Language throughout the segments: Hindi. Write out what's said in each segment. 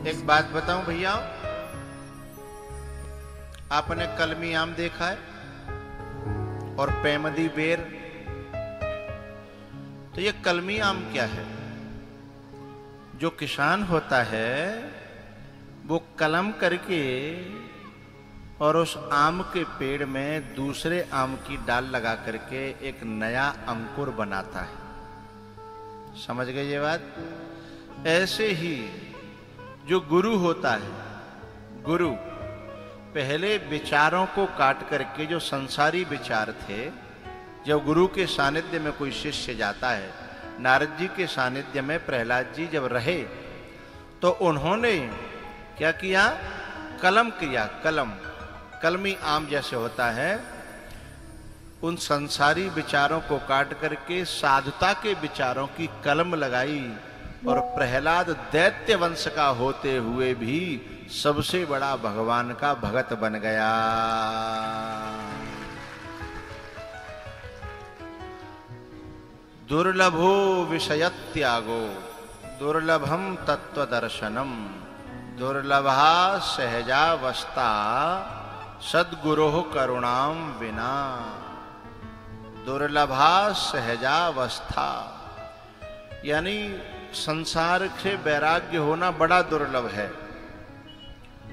एक बात बताऊं भैया, आपने कलमी आम देखा है और पैमदी बेर? तो ये कलमी आम क्या है? जो किसान होता है वो कलम करके और उस आम के पेड़ में दूसरे आम की डाल लगा करके एक नया अंकुर बनाता है। समझ गए ये बात? ऐसे ही जो गुरु होता है, गुरु पहले विचारों को काट करके, जो संसारी विचार थे, जब गुरु के सानिध्य में कोई शिष्य जाता है, नारद जी के सानिध्य में प्रहलाद जी जब रहे तो उन्होंने क्या किया? कलम किया। कलमी आम जैसे होता है, उन संसारी विचारों को काट करके साधुता के विचारों की कलम लगाई और प्रहलाद दैत्य वंश का होते हुए भी सबसे बड़ा भगवान का भगत बन गया। दुर्लभो विषय त्यागो दुर्लभम तत्वदर्शनम दुर्लभा सहजावस्था सद्गुरोः करुणाम विना। दुर्लभा सहजावस्था यानी संसार से वैराग्य होना बड़ा दुर्लभ है,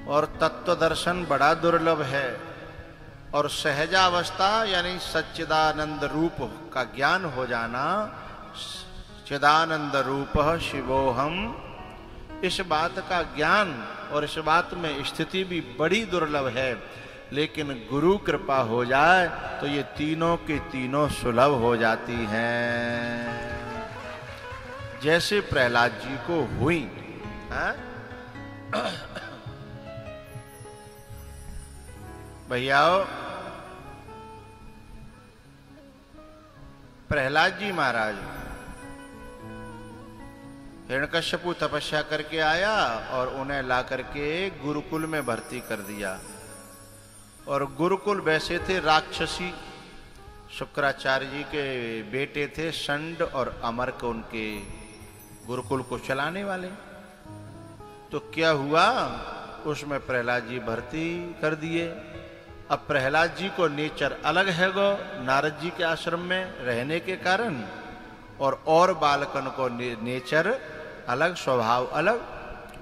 और तत्व दर्शन बड़ा दुर्लभ है, और सहजावस्था यानी सच्चिदानंद रूप का ज्ञान हो जाना, चिदानंद रूप शिवोहम, इस बात का ज्ञान और इस बात में स्थिति भी बड़ी दुर्लभ है। लेकिन गुरु कृपा हो जाए तो ये तीनों की तीनों सुलभ हो जाती हैं, जैसे प्रहलाद जी को हुई। भैयाओ, प्रहलाद जी महाराज हिरण्यकश्यपु तपस्या करके आया और उन्हें ला करके गुरुकुल में भर्ती कर दिया। और गुरुकुल वैसे थे राक्षसी, शुक्राचार्य जी के बेटे थे षंड और अमर्क, उनके गुरुकुल को चलाने वाले। तो क्या हुआ, उसमें प्रहलाद जी भर्ती कर दिए। अब प्रहलाद जी को नेचर अलग है गो नारद जी के आश्रम में रहने के कारण, और बालकन को नेचर अलग, स्वभाव अलग।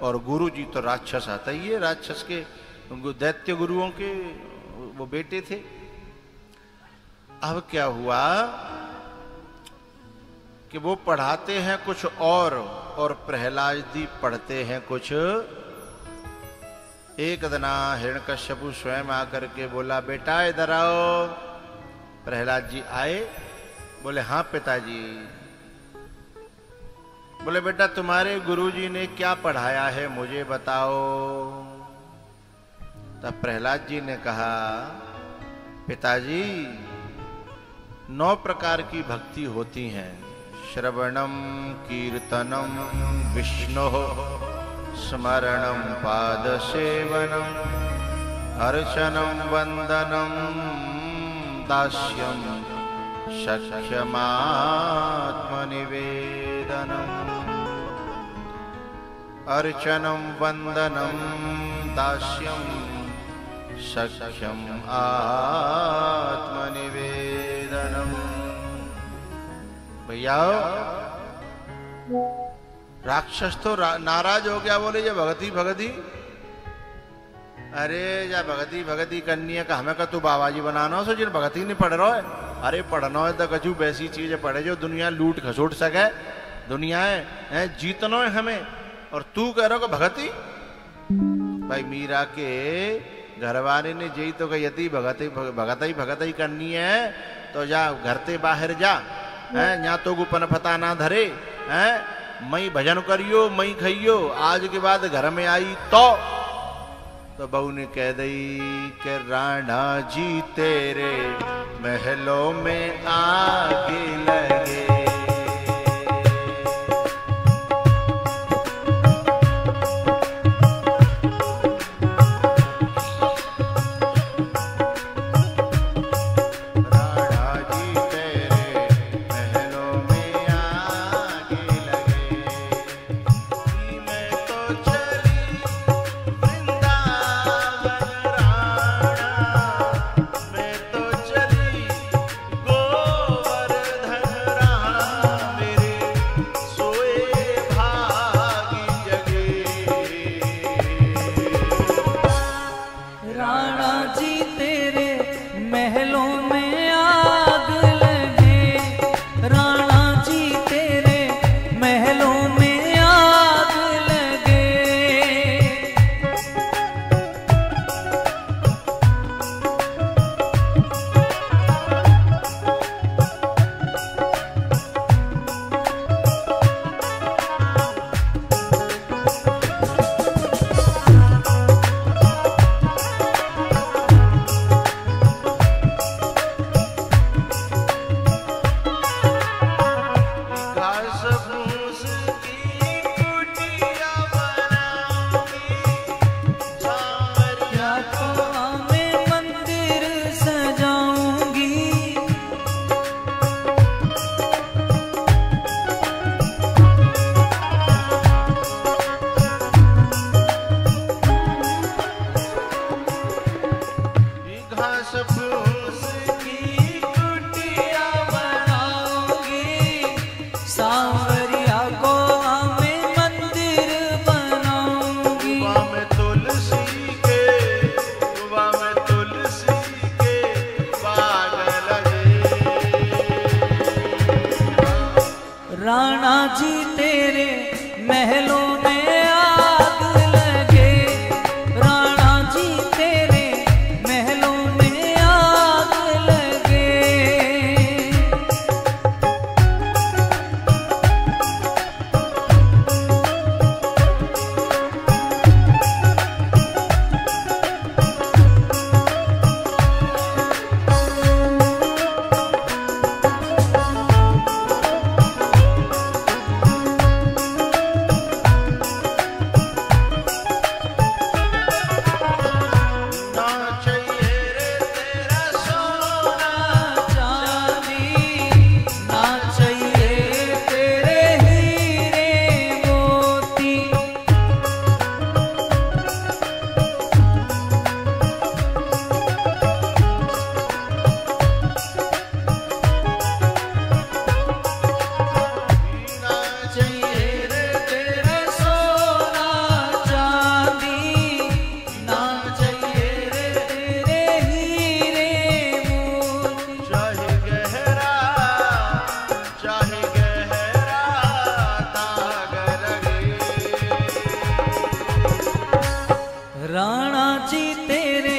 और गुरु जी तो राक्षस आता ही है, राक्षस के दैत्य गुरुओं के वो बेटे थे। अब क्या हुआ कि वो पढ़ाते हैं कुछ और प्रहलाद जी पढ़ते हैं कुछ। एक दिन हिरण्यकश्यपु स्वयं आकर के बोला, बेटा इधर आओ। प्रहलाद जी आए, बोले हाँ पिताजी। बोले बेटा तुम्हारे गुरुजी ने क्या पढ़ाया है मुझे बताओ। तब प्रहलाद जी ने कहा, पिताजी 9 प्रकार की भक्ति होती हैं। श्रवणम कीर्तनम विष्णु स्मरणम पाद सेवनम अर्चनम वंदनम दास्यम सख्यमात्मनिवेदनम। अर्चनम वंदनम दास्यम सख्यम आत्मनिवेदनम। भैया राक्षस तो नाराज हो गया, बोले ये भगती भगती, अरे या भगती भगती करनी है का हमें का तू बाबा जी बनाना हो, जिन भगती नहीं पढ़ रहा है। अरे पढ़ना है तो कछु वैसी चीजें पढ़े जो दुनिया लूट खसोट सके, दुनिया है जीतना है हमें, और तू कह रहा हो भगती। भाई मीरा के घरवाले ने जी तो कही यदि भगत ही करनी है तो जा घर से बाहर जा, यहाँ तो गुपन फता ना धरे, मई भजन करियो मई खइयो, आज के बाद घर में आई तो बहू ने कह दी कि राणा जी तेरे महलों में आगे लगे। जी तेरे महलों में आग लगे, राणा जी तेरे महलों में आग लगे। राणा जी तेरे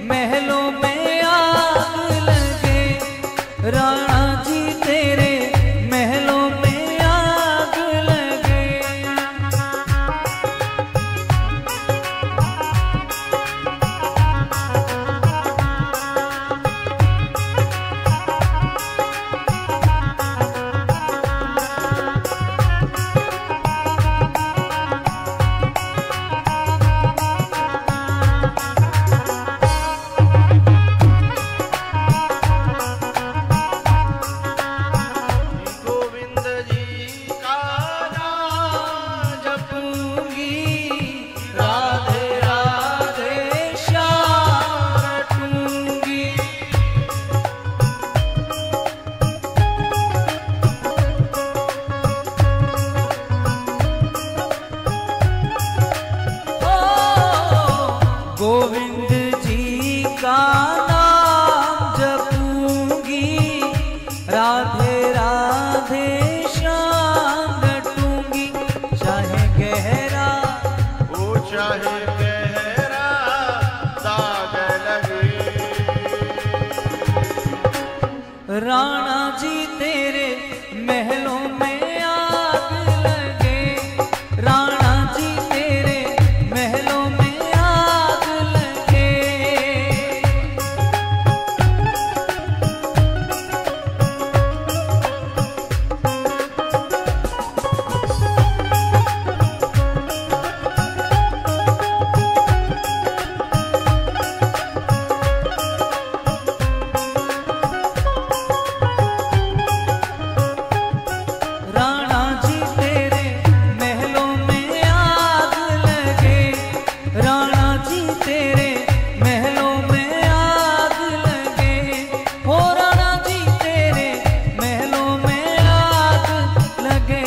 महलों में आग लगे, राणा जी तेरे महलों में आग लगे। गोविंद जी का नाम जपूंगी, राधे राधे श्याम रटूंगी। चाहे गहरा वो चाहे गहरा दाग लगे, राणा जी तेरे महलों में आग लगे, राणा जी तेरे महलों में आग लगे। राणा जी तेरे महलों में आग लगे, राणा जी तेरे महलों में आग लगे। हो राणा जी तेरे महलों में आग लगे।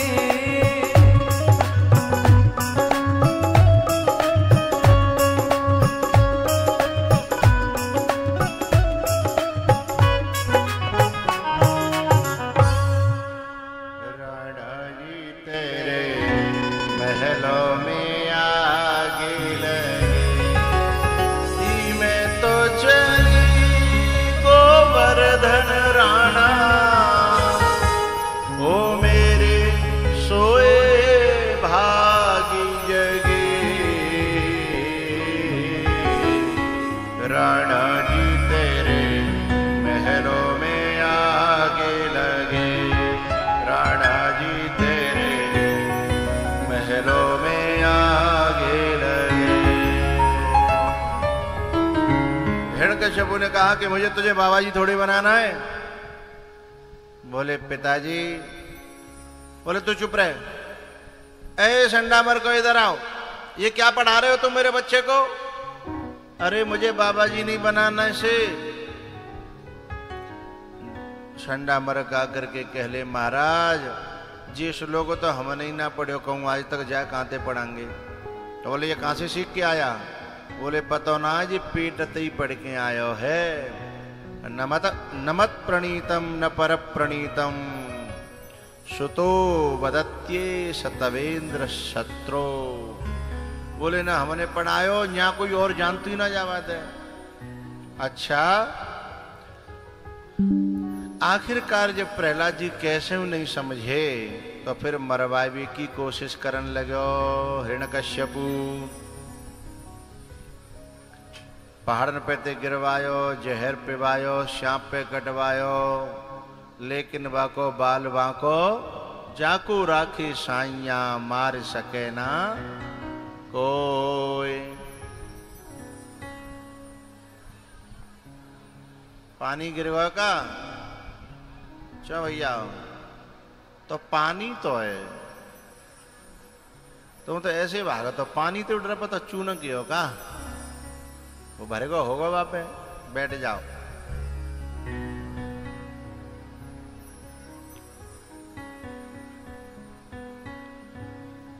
राणा जी तेरे महलों में आग लगे, सी में तो चली गोवर्धन राणा, ओ मेरे सोए भागी जगे। राणा जी तेरे महलों में आग लगे, राणा जी तेरे महलों में आग लगे। हिरण्यकश्यप ने कहा कि मुझे तुझे बाबा जी थोड़ी बनाना है। बोले पिताजी, बोले तू चुप रहे, ऐ संडामर को इधर आओ, ये क्या पढ़ा रहे हो तुम मेरे बच्चे को? अरे मुझे बाबा जी नहीं बनाना से। संडामर का करके कहले महाराज जी श्लोक तो हम नहीं ना पढ़ो, कहूँ आज तक जा कांते पढ़ांगे। तो बोले ये कहां से सीख के आया? बोले पतो ना जी पीटते ही पढ़ के आयो है। नमत नमत प्रणीतम न पर प्रणीतम, सुतो वदत्ये सतवेंद्र शत्रु। बोले ना हमने पढ़ायो, यहाँ कोई और जानती ना जावत है। अच्छा, आखिरकार जब प्रहलाद जी कैसे नहीं समझे तो फिर मरवावे की कोशिश करन लगो। हिरण्यकश्यपु पहाड़न पे ते गिरवायो, जहर पिवायो, सांप पे कटवायो, लेकिन वाको बाल वाको जाको राखी साइया, मार सके ना कोई। पानी गिरवा का चलो भैया, तो पानी तो है, तुम तो ऐसे भागा, तो पानी तो डर पता चून की हो का, वो भरेगा होगा वहां पे, बैठ जाओ।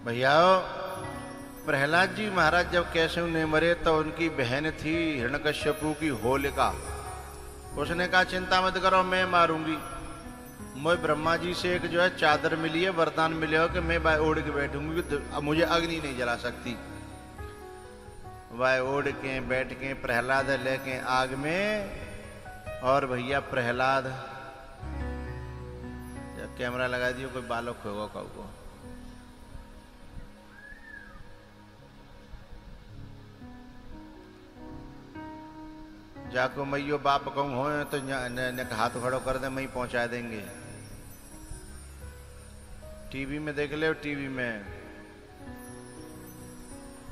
भैया प्रहलाद जी महाराज जब कैसे उन्हें मरे तो उनकी बहन थी हिरण्यकश्यपु की होलिका। उसने कहा चिंता मत करो, मैं मारूंगी। मुझे ब्रह्मा जी से एक जो है चादर मिली है, वरदान मिले हो कि मैं ओढ़ के बैठूंगी, अब मुझे अग्नि नहीं जला सकती। वह ओढ़ के बैठ के प्रहलाद लेके आग में, और भैया प्रहलाद जब कैमरा लगा दियो कोई बालक होगा कब। जाको मैयो बाप कहूँ हो तो हाथ खड़ो कर दे, मैं पहुंचा देंगे। टीवी में देख ले, टीवी में,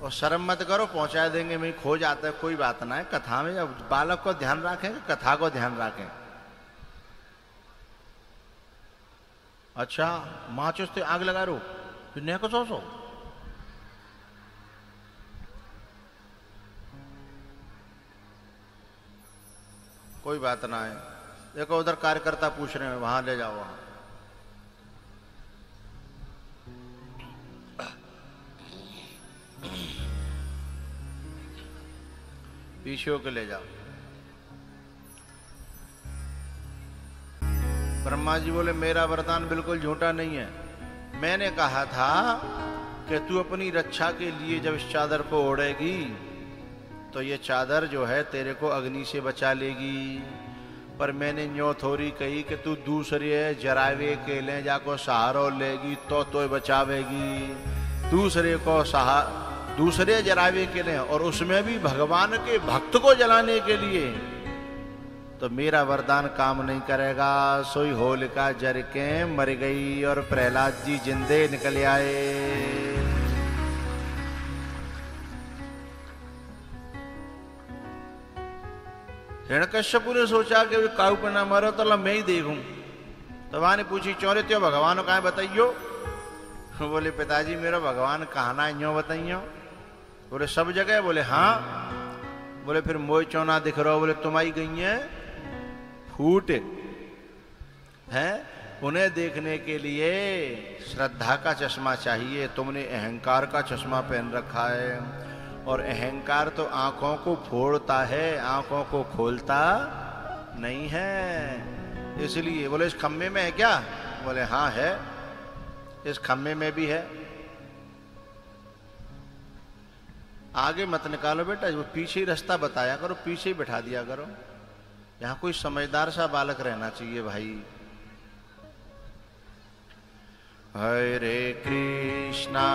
और शर्म मत करो, पहुंचा देंगे, मैं खो जाता है, कोई बात ना है। कथा में जब बालक को ध्यान रखें, कथा को ध्यान रखें। अच्छा माचिस तो आग लगा रो, फिर को सो कोई बात ना है। देखो उधर कार्यकर्ता पूछ रहे हैं, वहां ले जाओ, वहां पीछे के ले जाओ। ब्रह्मा जी बोले मेरा वरदान बिल्कुल झूठा नहीं है। मैंने कहा था कि तू अपनी रक्षा के लिए जब इस चादर को ओढ़ेगी तो ये चादर जो है तेरे को अग्नि से बचा लेगी। पर मैंने न्यो थोड़ी कही कि तू दूसरे जरावे के ले जाको सहारो लेगी तो बचावेगी। दूसरे जरावे के ले, और उसमें भी भगवान के भक्त को जलाने के लिए, तो मेरा वरदान काम नहीं करेगा। सोई होलिका जर के मर गई और प्रहलाद जी जिंदे निकल आए। हिरण्यकश्यपु ने सोचा कि काऊ पे ना मरो तो मैं ही देखूं। तो वहां ने पूछी चौरे त्यो भगवान कहाँ बताइयो। बोले पिताजी मेरा भगवान कहाँ ना यो बताइयो। बोले सब जगह। बोले हाँ। बोले फिर मोय चौना दिख रहा हो। बोले तुम आई गई है फूट है, उन्हें देखने के लिए श्रद्धा का चश्मा चाहिए, तुमने अहंकार का चश्मा पहन रखा है। और अहंकार तो आंखों को फोड़ता है, आंखों को खोलता नहीं है। इसलिए बोले इस खम्भे में है क्या। बोले हाँ है, इस खम्भे में भी है। आगे मत निकालो बेटा, वो पीछे ही रास्ता बताया करो, पीछे ही बैठा दिया करो। यहां कोई समझदार सा बालक रहना चाहिए भाई। हरे कृष्णा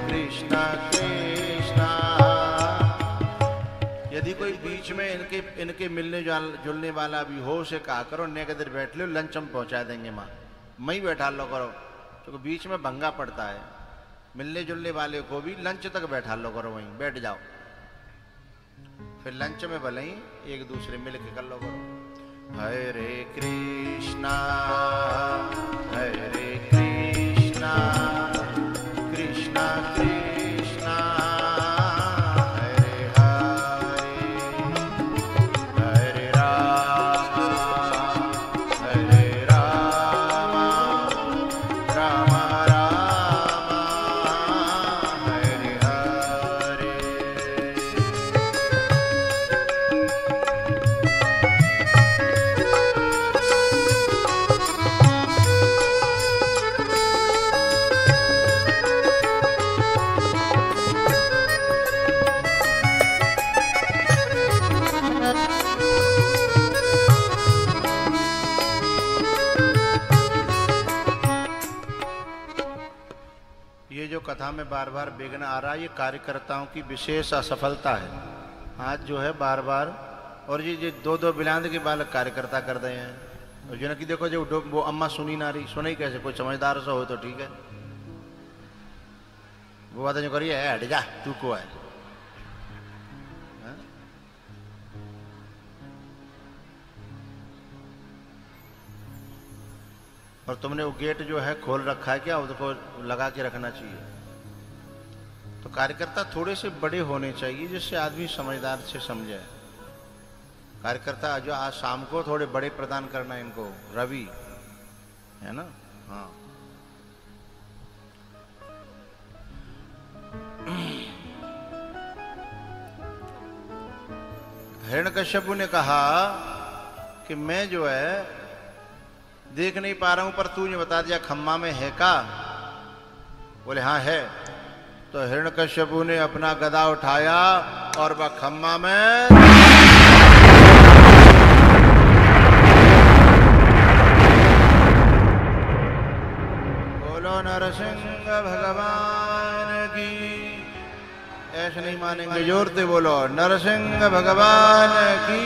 कृष्णा कृष्णा। यदि कोई बीच में इनके मिलने जुलने वाला भी हो, उसे कहा करो ने के देर बैठ लो, लंच हम पहुंचा देंगे माँ, मैं ही बैठा लो करो। तो बीच में भंगा पड़ता है। मिलने जुलने वाले को भी लंच तक बैठा लो करो, वहीं बैठ जाओ, फिर लंच में भले ही एक दूसरे मिल के कर लो करो। हरे कृष्णा कृष्णा कृष्णा हरे हरे, हरे राम राम राम हरे हरे। ये जो कथा में बार बार विघ्न आ रहा है, ये कार्यकर्ताओं की विशेष असफलता है। आज जो है बार बार, और ये दो दो बिलांद के बालक कार्यकर्ता कर रहे हैं। और जो ना कि देखो जो वो अम्मा सुनी ना रही, सुनी कैसे, कोई समझदार सा हो तो ठीक है, वो बात जो करिए हट जा तू को है। और तुमने वो गेट जो है खोल रखा है क्या, उसको लगा के रखना चाहिए। तो कार्यकर्ता थोड़े से बड़े होने चाहिए जिससे आदमी समझदार से समझे। कार्यकर्ता जो आज शाम को थोड़े बड़े प्रदान करना इनको, रवि है ना। हाँ, हिरण्यकश्यपु ने कहा कि मैं जो है देख नहीं पा रहा हूं, पर तू ने बता दिया खम्मा में है का। बोले हाँ है। तो हिरण्यकश्यपु ने अपना गदा उठाया और वह खम्मा में बोलो नरसिंह भगवान की। ऐसे नहीं मानेंगे, जोर से बोलो नरसिंह भगवान की।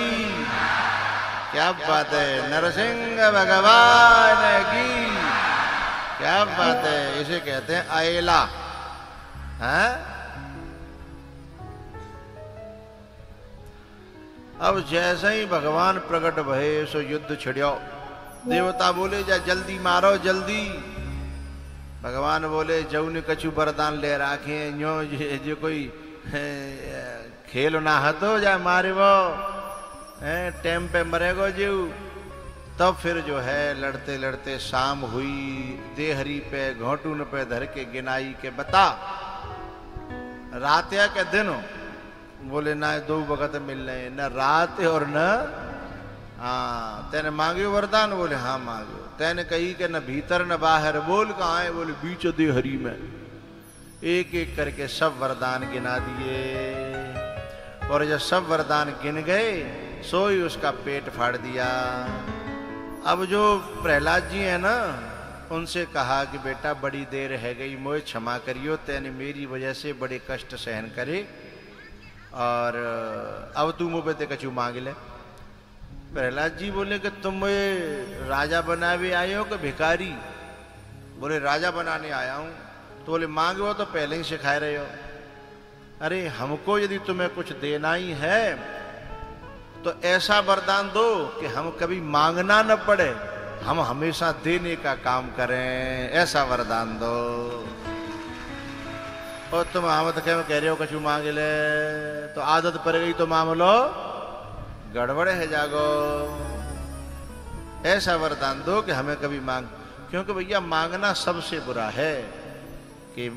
क्या बात है, नरसिंह भगवान की। क्या बात है, इसे कहते हैं अयला है। अब जैसे ही भगवान प्रकट भये सो युद्ध छिड़ियो। देवता बोले जा जल्दी मारो जल्दी। भगवान बोले जौन कछु वरदान ले राखे जो कोई खेल ना हतो जा मारे वो टाइम पे मरेगो जीव। तब फिर जो है लड़ते लड़ते शाम हुई। देहरी पे घोटून पे धर के गिनाई के बता रात या के दिन। बोले ना दो वक्त मिल रहे, न रात और न। हाँ, तेने मांगियो वरदान। बोले हाँ मांगियो। तेने कही कि न भीतर न बाहर। बोल कहाँ है। बोले बीच देहरी में। एक एक करके सब वरदान गिना दिए। और जब सब वरदान गिन गए सोई उसका पेट फाड़ दिया। अब जो प्रहलाद जी है ना, उनसे कहा कि बेटा बड़ी देर है गई, मुझे क्षमा करियो, तेने मेरी वजह से बड़े कष्ट सहन करे और अब तू मुझे पे कछु मांग ले। प्रहलाद जी बोले कि तुम मुझे राजा बनावे आए हो कि भिखारी। बोले राजा बनाने आया हूं। तो बोले मांगो तो पहले ही सिखाए रहे हो। अरे हमको यदि तुम्हें कुछ देना ही है तो ऐसा वरदान दो कि हम कभी मांगना न पड़े, हम हमेशा देने का काम करें, ऐसा वरदान दो। और तुम आमद कह रहे हो कछु मांग ले, तो आदत पड़ गई तो मांग लो, गड़बड़ है जागो। ऐसा वरदान दो कि हमें कभी मांग, क्योंकि भैया मांगना सबसे बुरा है। कि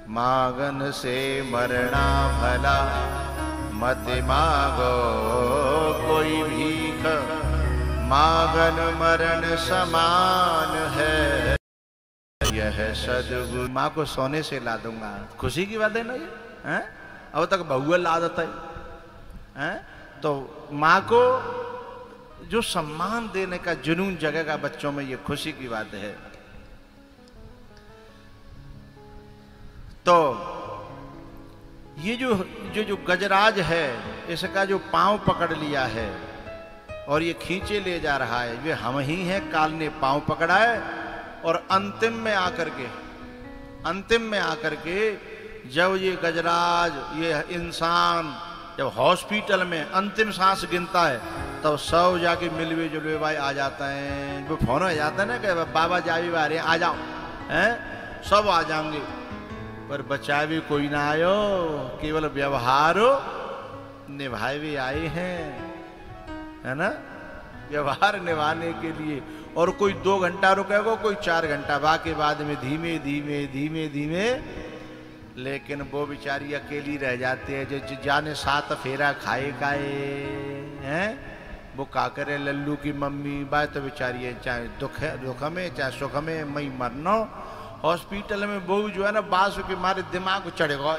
मांगन से मरना भला, मत मांगो कोई भीख, मांगन मरण समान है, यह सद्गुरु। माँ को सोने से ला दूंगा, खुशी की बात है ना ये, हैं? अब तक बहुआ ला देता है। तो माँ को जो सम्मान देने का जुनून जगेगा बच्चों में, ये खुशी की बात है। तो ये जो गजराज है, इसका जो पांव पकड़ लिया है और ये खींचे ले जा रहा है, ये हम ही हैं। काल ने पांव पकड़ा है और अंतिम में आकर के जब ये गजराज, ये इंसान जब हॉस्पिटल में अंतिम सांस गिनता है, तब सब जाके मिलवे जुलवे भाई आ जाता है। वो फोन हो जाता है ना कि बाबा जावी आ रहे हैं, आ जाओ, हैं? सब आ जाएंगे, पर बचाए भी कोई ना आयो, केवल व्यवहार निभाए भी आए हैं, है ना, व्यवहार निभाने के लिए। और कोई 2 घंटा रुकेगा, कोई 4 घंटा, बाकी बाद में धीमे धीमे। लेकिन वो बेचारी अकेली रह जाती है, जो जाने 7 फेरा खाए हैं। वो का करे लल्लू की मम्मी, बात तो बेचारी है, चाहे दुख में चाहे सुख में, मई मरनो। हॉस्पिटल में वो जो है ना, बास के मारे दिमाग चढ़ेगा,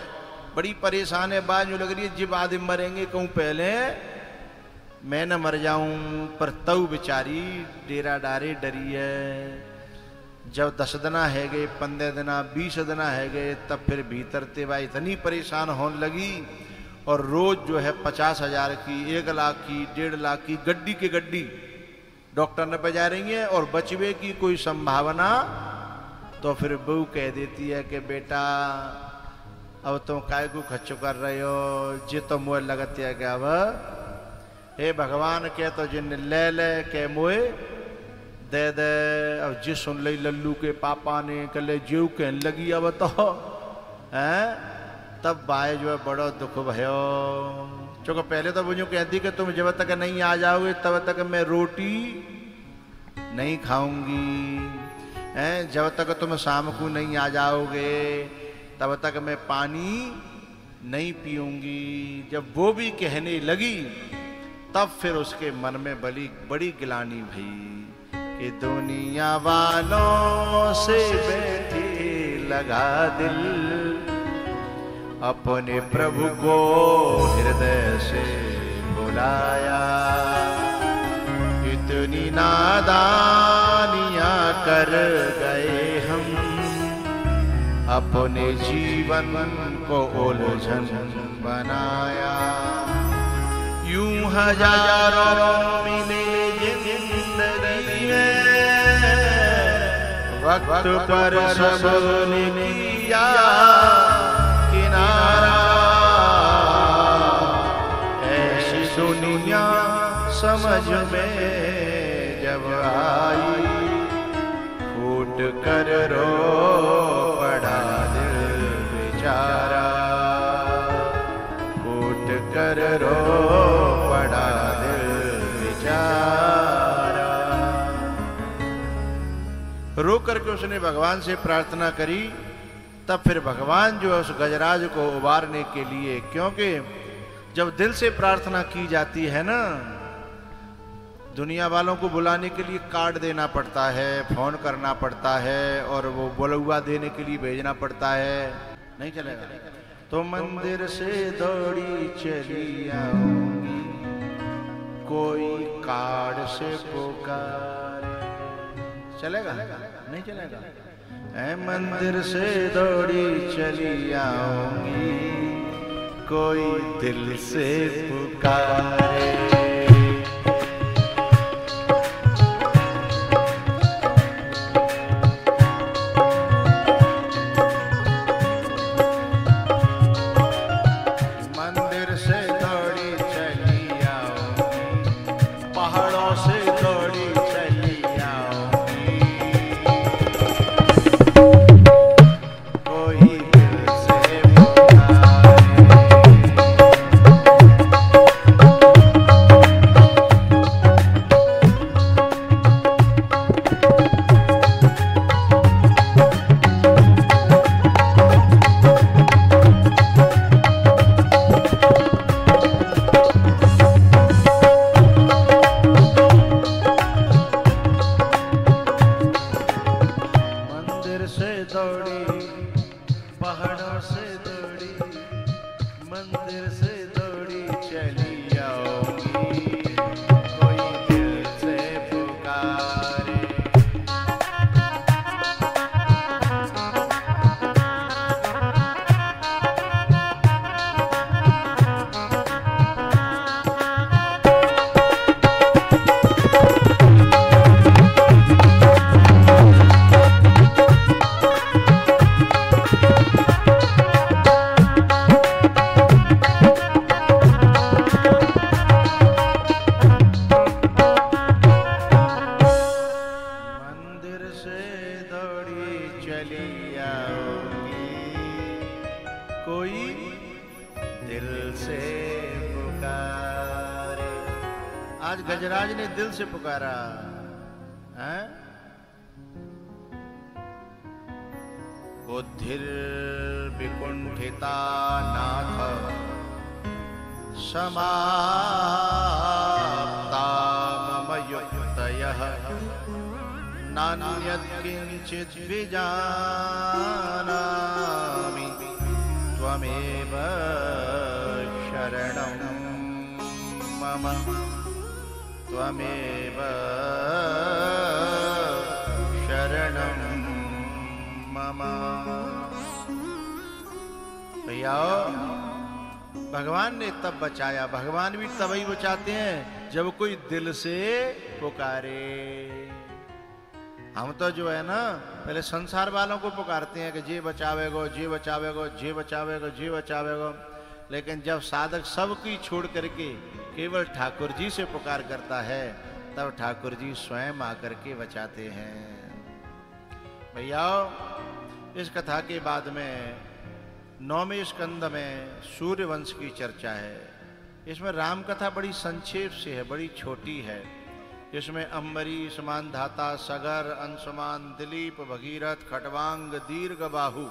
बड़ी परेशान है। बाज लग रही है, जब आदमी मरेंगे कहूँ पहले मैं न मर जाऊं पर तऊ बेचारी डेरा डारे डरी है। जब 10 दिना है गए, 15 दिना, 20 दिना है गए, तब फिर भीतर तेवा इतनी परेशान होने लगी और रोज जो है 50,000 की, 1 लाख की, 1.5 लाख की गड्डी के गड्डी डॉक्टर ने बजा रही है और बचवे की कोई संभावना। तो फिर बहू कह देती है कि बेटा अब तुम काय को खर्चो कर रहे हो, जे तो मुँह लगती है क्या अब हे भगवान के तो जिन ले ले के मुँह दे दे। अब जी सुन ली लल्लू के पापा ने कले जीव कहने लगी अब तो हैं, तब बाय जो है बड़ा दुख भयो। चूँकि पहले तो मुझे कहती कि तुम जब तक नहीं आ जाओगे तब तक मैं रोटी नहीं खाऊंगी, हैं, जब तक तुम शाम को नहीं आ जाओगे तब तक मैं पानी नहीं पीऊंगी। जब वो भी कहने लगी तब फिर उसके मन में बड़ी गिलानी भई कि दुनिया वालों से बैठी लगा दिल, अपने प्रभु को हृदय से बुलाया। इतनी नादानियां कर गए हम, अपने जीवन को उलझन बनाया। यूं हजारों मिले जिंदगी में, वक्त पर सबने किया किनारा। ऐसी दुनिया समझ में जब आई, फूट कर रो पड़ा दिल बेचारा, फूट कर रो पड़ा दिल बेचारा। रो करके उसने भगवान से प्रार्थना करी। तब फिर भगवान जो है उस गजराज को उबारने के लिए, क्योंकि जब दिल से प्रार्थना की जाती है ना, दुनिया वालों को बुलाने के लिए कार्ड देना पड़ता है, फोन करना पड़ता है और वो बुलवा देने के लिए भेजना पड़ता है, नहीं चलेगा। तो मंदिर से दौड़ी चली आऊंगी, कोई कार्ड से पुकार, चलेगा नहीं चलेगा। ऐ मंदिर से दौड़ी चली आऊंगी, कोई दिल से पुकारे। आज गजराज ने दिल से पुकारा है। बुद्धिर विकुंठिता नाथ समाप्ता मम युक्तयः, नान्यत् किंचित् विजानामि, त्वमेव शरणं मम त्वमेव शरणं मम। भैया भगवान ने तब बचाया। भगवान भी तभी बचाते हैं जब कोई दिल से पुकारे। हम तो जो है ना पहले संसार वालों को पुकारते हैं कि जी बचावेगो, जी बचावेगो, जी बचावेगो, जी बचावेगो। लेकिन जब साधक सबकी छोड़ करके केवल ठाकुर जी से पुकार करता है तब ठाकुर जी स्वयं आकर के बचाते हैं। भैया इस कथा के बाद में 9वें स्कंद में सूर्यवंश की चर्चा है। इसमें राम कथा बड़ी संक्षेप से है, बड़ी छोटी है। इसमें अम्बरीश, मानधाता, सगर, अंशुमान, दिलीप, भगीरथ, खटवांग, दीर्घ बाहु,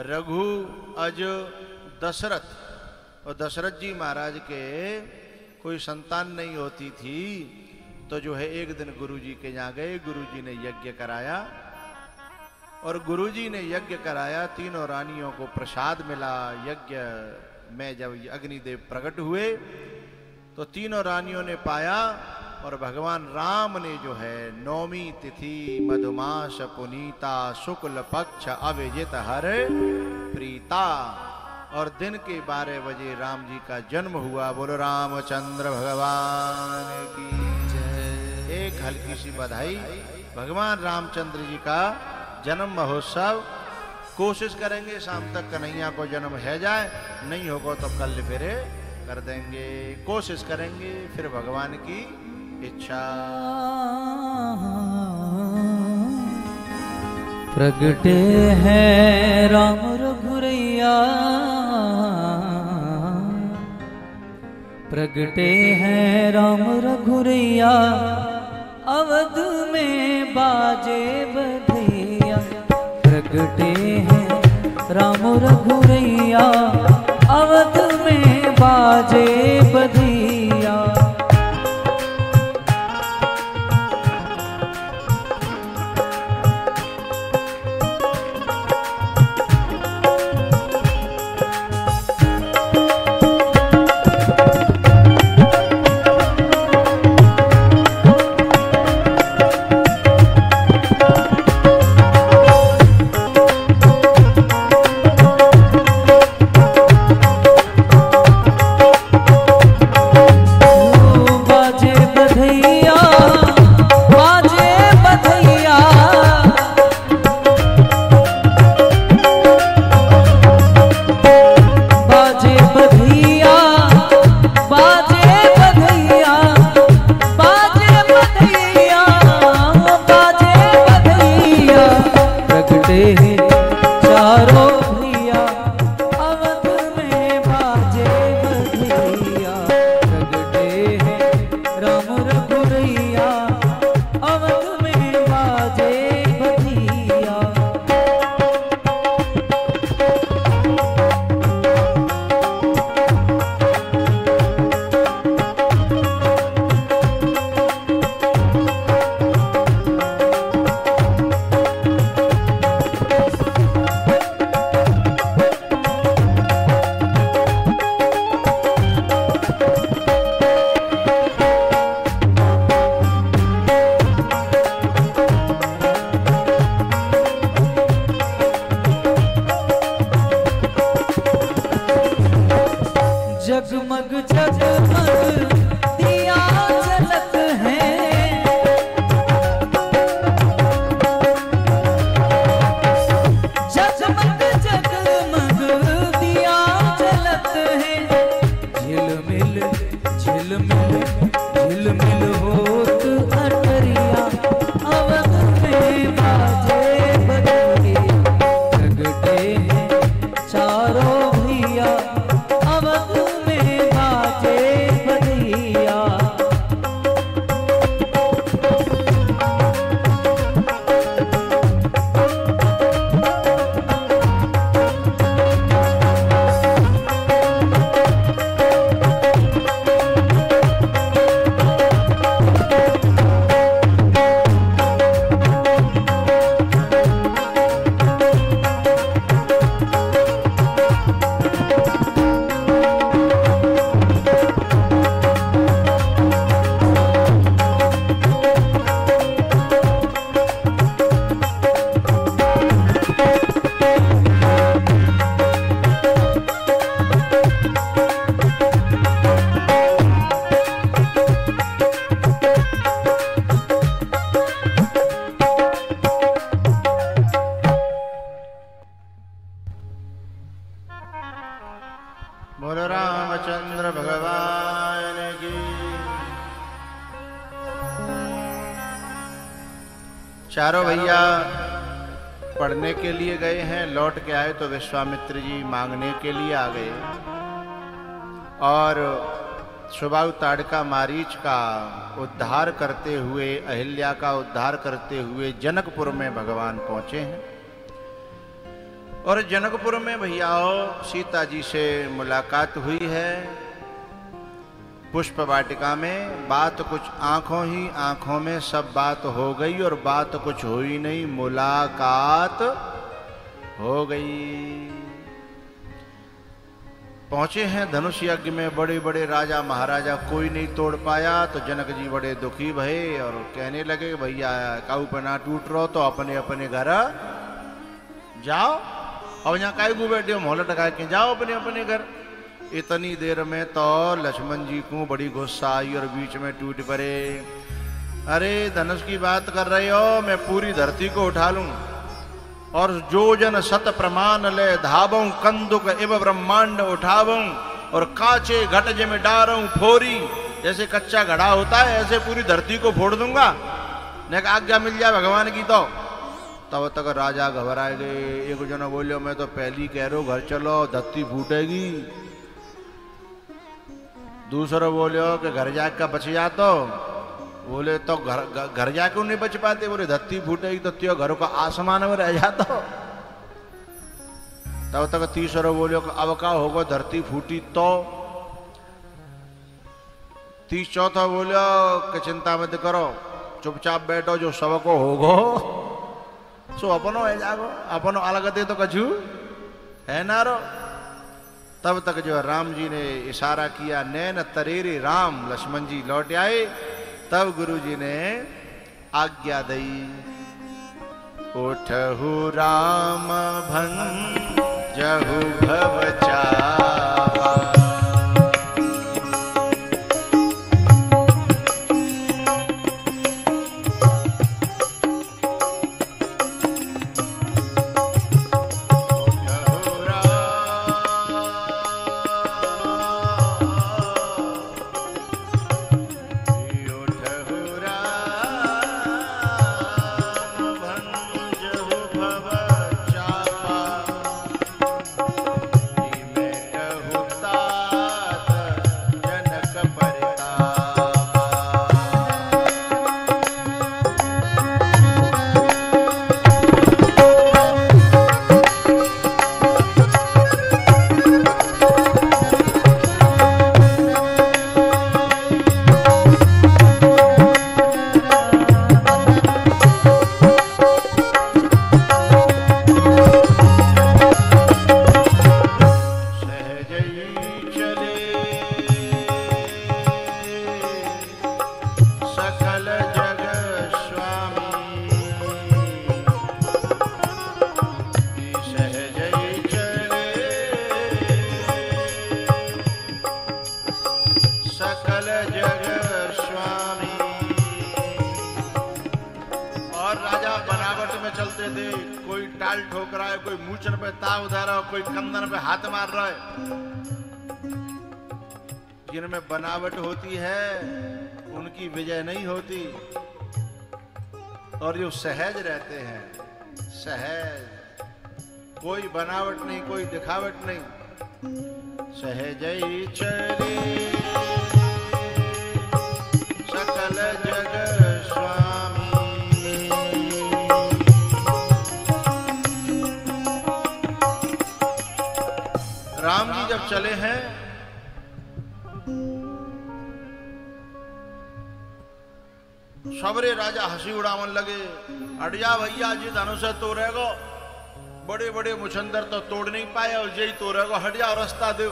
रघु, अज, दशरथ। और दशरथ जी महाराज के कोई संतान नहीं होती थी तो जो है एक दिन गुरुजी के यहाँ गए। गुरुजी ने यज्ञ कराया और गुरुजी ने यज्ञ कराया। तीनों रानियों को प्रसाद मिला। यज्ञ में जब अग्निदेव प्रकट हुए तो तीनों रानियों ने पाया और भगवान राम ने जो है 9वीं तिथि मधुमास पुनीता शुक्ल पक्ष अविजित हर प्रीता और दिन के 12 बजे राम जी का जन्म हुआ। बोलो रामचंद्र भगवान की जय। एक हल्की सी बधाई। भगवान रामचंद्र जी का जन्म महोत्सव कोशिश करेंगे शाम तक कन्हैया को जन्म है जाए, नहीं होगा तो कल फिर कर देंगे। कोशिश करेंगे, फिर भगवान की इच्छा। प्रगटे हैं राम रघुरैया, प्रगटे हैं राम रघुरैया, अवध में बाजे बधैया। प्रगटे हैं राम रघुरैया, अवध में बाजे बधैया। चारों भैया पढ़ने के लिए गए हैं, लौट के आए तो विश्वामित्र जी मांगने के लिए आ गए और सुबाहु ताड़का मारीच का उद्धार करते हुए, अहिल्या का उद्धार करते हुए जनकपुर में भगवान पहुंचे हैं। और जनकपुर में भैयाओ सीता जी से मुलाकात हुई है पुष्प वाटिका में। बात कुछ आंखों ही आंखों में सब बात हो गई और बात कुछ हुई नहीं, मुलाकात हो गई। पहुंचे हैं धनुष यज्ञ में, बड़े बड़े राजा महाराजा, कोई नहीं तोड़ पाया। तो जनक जी बड़े दुखी भये और कहने लगे भैया काऊ पना टूट रहो तो अपने अपने घर जाओ। अब यहाँ काई को बैठे हो, मोहल्ला टका के जाओ अपने अपने घर। इतनी देर में तो लक्ष्मण जी को बड़ी गुस्सा आई और बीच में टूट पड़े। अरे धनुष की बात कर रहे हो, मैं पूरी धरती को उठा लूं और जो जन शत प्रमाण ले धावूं, कंदुक एवं ब्रह्मांड उठावूं और काचे घट जे में डारूं फोरी। जैसे कच्चा घड़ा होता है ऐसे पूरी धरती को फोड़ दूंगा, ने आज्ञा मिल जाए भगवान की। तो तब तक राजा घबराए गए। एक जना बोलियो मैं तो पहली कह रहा हूं घर चलो धरती फूटेगी। दूसरा बोलियो कि घर जाके बच जा। तो बोले तो घर जाके नहीं बच पाते, बोले धरती फूटेगी तो त्यो घर का आसमान में रह जाता। तब तक तीसरा बोलियो कि अब का होगा धरती फूटी तो। चौथा बोलियो कि चिंता मत करो, चुपचाप बैठो, जो सबको होगो सो अपनो है जागो, अपनो अलग दे तो कछु है ना रो। तब तक जो राम जी ने इशारा किया, नैन तरेरे राम, लक्ष्मण जी लौट आए। तब गुरु जी ने आज्ञा दी, उठहु राम भंजहु भव चावा। जिनमें बनावट होती है उनकी विजय नहीं होती, और जो सहज रहते हैं, सहज, कोई बनावट नहीं, कोई दिखावट नहीं, सहज ही चले सकल जग स्वामी। राम जी जब चले हैं सबरे राजा हंसी उड़ावन लगे। अड़िया भैया जी धनुष तो रहेगो, बड़े बड़े मुछंदर तो तोड़ नहीं पाए और यही तो रहेगो, हट जाओ रास्ता दो।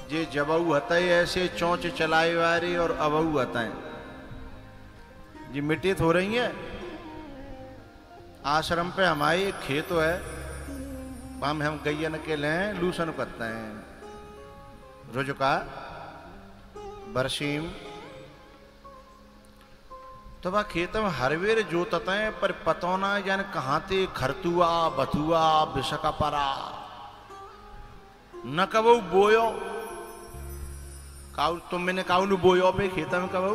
जे जबऊ हताई ऐसे चौंच चलाए वारी और अबऊ हताए जी मिट्टी हो रही है। आश्रम पे हमारे एक खेत है, हम गैयन के लें लूसन करते हैं, रुजुका बरसीम। तो वह खेत में हर वेर जोतते हैं, पर पतौना जान कहाँ थे खरतुआ बथुआ बिसका परा न कबू बोयो। काउ तुम मैंने काउ बोयो पे खेत में कबू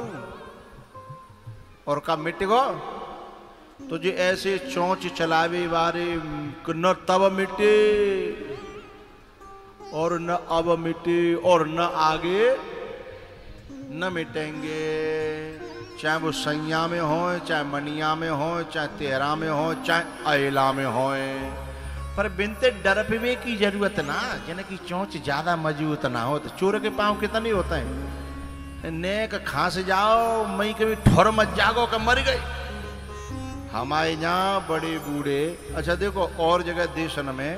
और का मिट गो। तो जो ऐसे चोंच चलावे वारे न तब मिटे और न अब मिटे और न आगे न मिटेंगे, चाहे वो सैया में हो, चाहे मनिया में हो, चाहे तेरा में हो, चाहे अयला में हो। पर बिनते डर पे की जरूरत ना, जिनकी चोंच ज्यादा मजबूत ना हो। तो चोर के पांव कितने होते हैं, नेक खांस जाओ मई कभी ठोर मत जागो का मर गई। हमारे यहाँ बड़े बूढ़े, अच्छा देखो और जगह देशन में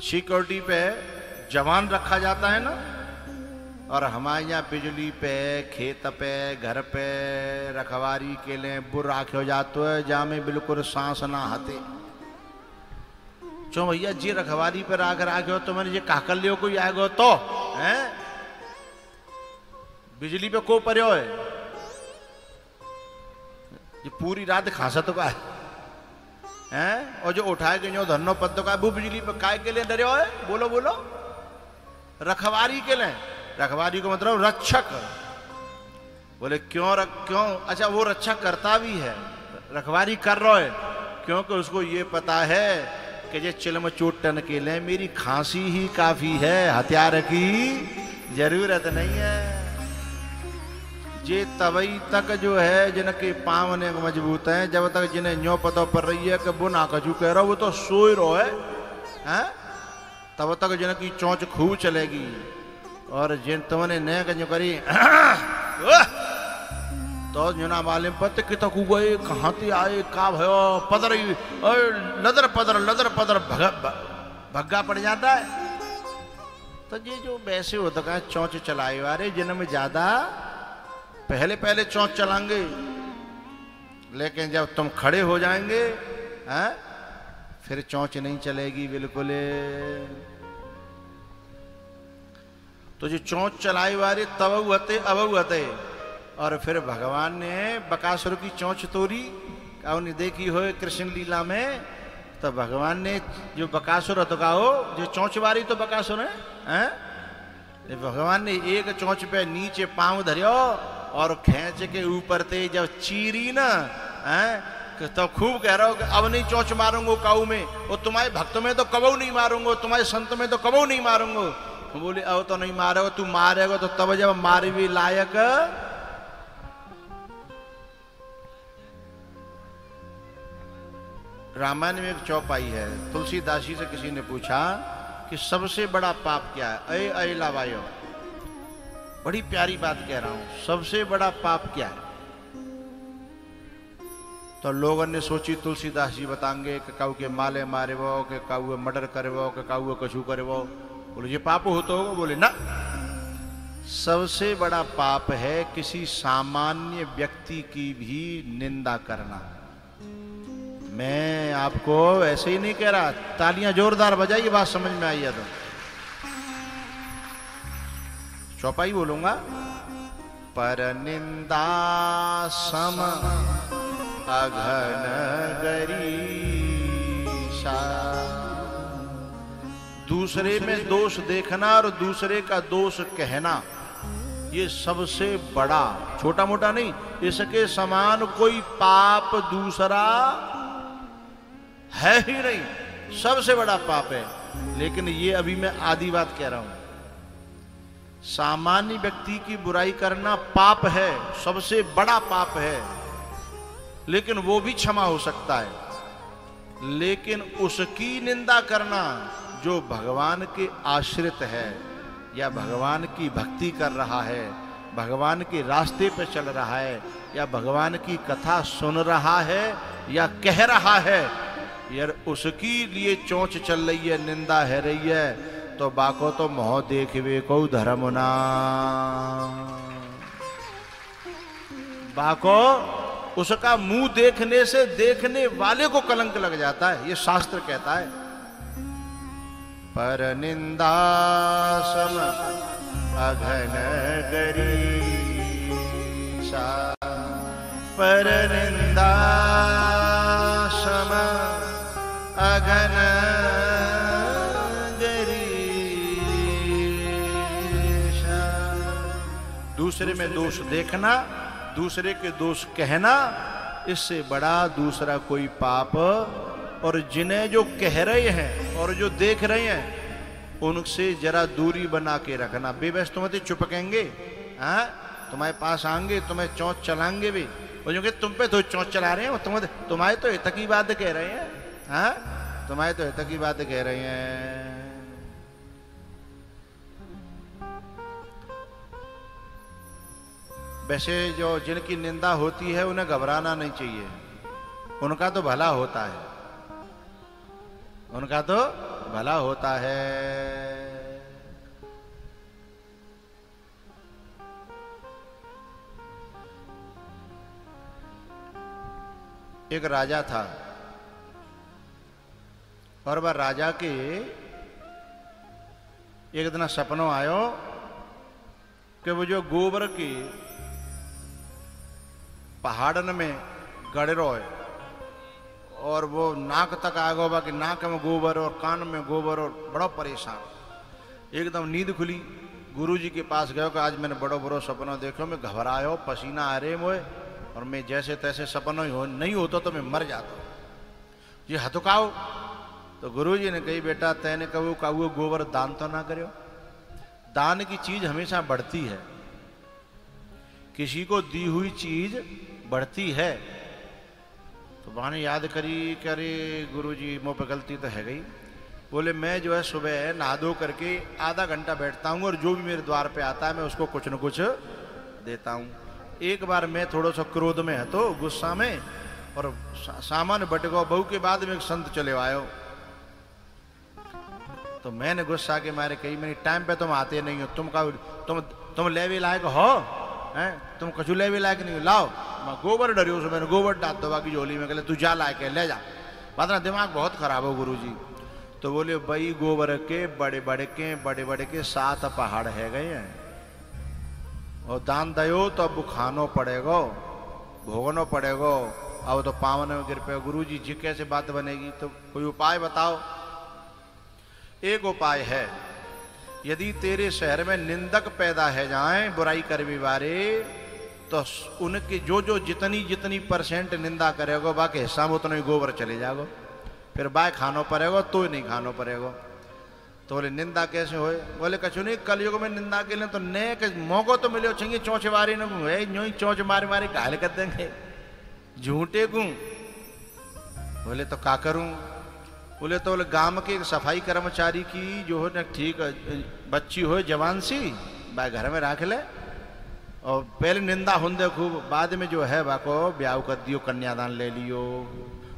सिक्योरिटी पे जवान रखा जाता है ना, और हमारे यहाँ बिजली पे, खेत पे, घर पे रखवारी के लिए बुर राख्यो जातो है, जहाँ में बिल्कुल सांस ना हते। चो भैया जी रखवारी पे राख राख्यो तो मैंने ये काकल लियो कोई आएगो तो है, बिजली पे को पर्यो है, ये पूरी रात खांसा तो का है, और जो उठाए गए जो धनो पद तो का वो बिजली पे काय के लिए डरे है, बोलो बोलो, रखवारी के लिए। रखवारी को मतलब रक्षक। बोले क्यों क्यों? अच्छा वो रक्षा करता भी है, रखवारी कर रहा है, क्योंकि उसको ये पता है कि ये चिलम चोटन के लिए मेरी खांसी ही काफी है, हथियार की जरूरत नहीं है। ये तवई तक जो है जिनके पांव ने मजबूत हैं, जब तक जिन्हें न्यो पता पर रही है कि वो ना कजू कह रहा वो तो सोई रो है, तब तक जिनकी चोंच खूब चलेगी। और जिन तुमने न कजू करी तो जुना मालूम पत कि तक गए कहाँ ते आए का भयो पदर लदर पदर भग्गा पड़ जाता है। तो ये जो वैसे होता है चोंच चलाए वाले जिनमें ज्यादा पहले पहले चोंच चलाएंगे, लेकिन जब तुम खड़े हो जाएंगे फिर चोंच नहीं चलेगी बिल्कुल। तो जो चोंच चलाए वाले तब हते अब हते। और फिर भगवान ने बकासुर की चोंच तोड़ी, आपने देखी हो कृष्ण लीला में। तो भगवान ने जो बकासुर तो कहो जो चोंच वारी तो बकासुर है, भगवान ने एक चोंच पे नीचे पांव धरियो और खींच के ऊपर ते जब चीरी ना तो खूब कह रहा हो कि अब नहीं चोंच मारूंगा काऊ में, और तुम्हारे भक्तों में तो कबू नहीं मारूंगा, तुम्हारे संत में तो कबू नहीं मारूंगा। बोले अब तो नहीं मारेगा, तू मारेगा तो तब जब मारे भी लायक। रामायण में एक चौपाई है, तुलसीदास जी से किसी ने पूछा कि सबसे बड़ा पाप क्या है। अय लावायो, बड़ी प्यारी बात कह रहा हूं, सबसे बड़ा पाप क्या है? तो लोगों ने सोची तुलसीदास जी बताएंगे कि काऊ के माले मारे वो, कि काऊ मर्डर करे वो, कि काऊ कछु करे वो। बोले ये पाप हो तो होगा? बोले ना, सबसे बड़ा पाप है किसी सामान्य व्यक्ति की भी निंदा करना। मैं आपको ऐसे ही नहीं कह रहा, तालियां जोरदार बजाइए, बात समझ में आई है तो। चौपाई बोलूंगा। पर निंदा सम अघन गरीशा, दूसरे में दोष देखना और दूसरे का दोष कहना, ये सबसे बड़ा, छोटा मोटा नहीं, इसके समान कोई पाप दूसरा है ही नहीं, सबसे बड़ा पाप है। लेकिन ये अभी मैं आधी बात कह रहा हूं, सामान्य व्यक्ति की बुराई करना पाप है, सबसे बड़ा पाप है, लेकिन वो भी क्षमा हो सकता है। लेकिन उसकी निंदा करना जो भगवान के आश्रित है, या भगवान की भक्ति कर रहा है, भगवान के रास्ते पे चल रहा है, या भगवान की कथा सुन रहा है या कह रहा है, यार उसकी लिए चोंच चल रही है, निंदा है रही है, तो बाको तो मोह देखवे को धर्म ना, बाको उसका मुंह देखने से देखने वाले को कलंक लग जाता है, ये शास्त्र कहता है। पर निंदा सम अघन गरीशा, पर निंदा सम अघन गरीशा, दूसरे में दोष देखना दूसरे के दोष कहना, इससे बड़ा दूसरा कोई पाप। और जिन्हें जो कह रहे हैं और जो देख रहे हैं उनसे जरा दूरी बना के रखना। बेबस तुम्हें चुपकेंगे, हाँ, तुम्हारे पास आएंगे, तुम्हें चौंच चलाएंगे भी, बोलेंगे तुम पे तो चौंच चला रहे हैं, तुम्हारे तो हित की बात कह रहे हैं, हाँ, तुम्हारे तो हित की बात कह रहे हैं। वैसे जो जिनकी निंदा होती है उन्हें घबराना नहीं चाहिए, उनका तो भला होता है, उनका तो भला होता है। एक राजा था और वह राजा के एक दिन सपनों आयो कि वो जो गोबर की पहाड़न में गड़े रहे और वो नाक तक आ गया कि नाक में गोबर और कान में गोबर और बड़ा परेशान। एकदम नींद खुली, गुरुजी के पास गयो कि आज मैंने बड़ो बड़ो सपना देखो, मैं घबरायो, पसीना आ रहे मोए और मैं जैसे तैसे सपना ही नहीं होता तो मैं मर जाता हूँ, ये हथुकाओ। तो गुरुजी ने कही बेटा तैने कहो गोबर दान तो ना करो, दान की चीज हमेशा बढ़ती है, किसी को दी हुई चीज बढ़ती है। तो बहाने याद करी कि अरे गुरुजी मुँह पे गलती तो है गई। बोले मैं जो है सुबह नहा धो करके आधा घंटा बैठता हूँ और जो भी मेरे द्वार पे आता है मैं उसको कुछ न कुछ देता हूँ। एक बार मैं थोड़ा सा क्रोध में है तो गुस्सा में और सामान बट गो, बहू के बाद में एक संत चले आयो। तो मैंने गुस्सा के मारे कही मैंने टाइम पे तुम आते नहीं हो, तुम लेवे लायक हो हैं, तुम कछु लेवे लायक नहीं हो, लाओ। मैं गोबर डरियो से मैंने गोबर डाल दो बाकी झोली में, कहले तू जा लायक है ले जा, बात ना दिमाग बहुत खराब हो गुरुजी। तो बोले भाई गोबर के बड़े बड़े के 7 पहाड़ है गए हैं और दान दयो तो अब खानो पड़ेगो, भोगनो पड़ेगो, अब तो पावन में गिर पे। गुरुजी जी कैसे बात बनेगी, तो कोई उपाय बताओ। एक उपाय है, यदि तेरे शहर में निंदक पैदा है जाए बुराई करने वाले, तो उनके जो जितनी % निंदा करेगो बाकी हिस्सा में उतना ही गोबर चले जाओ, फिर बाय खानो पड़ेगा तो नहीं खानो पड़ेगा। तो बोले निंदा कैसे होए, बोले कछु नहीं, कलयुग में निंदा के लिए तो नए मौको तो मिले चाहिए, चौंच मारी न यूं ही चौंच मारे घायल कर देंगे झूठे को। बोले तो का करूं, बोले तो बोले गांव के एक सफाई कर्मचारी की जो है ना ठीक बच्ची हो जवान सी बा घर में रख ले और पहले निंदा होंदे खूब, बाद में जो है बाको ब्याह कर दियो, कन्यादान ले लियो।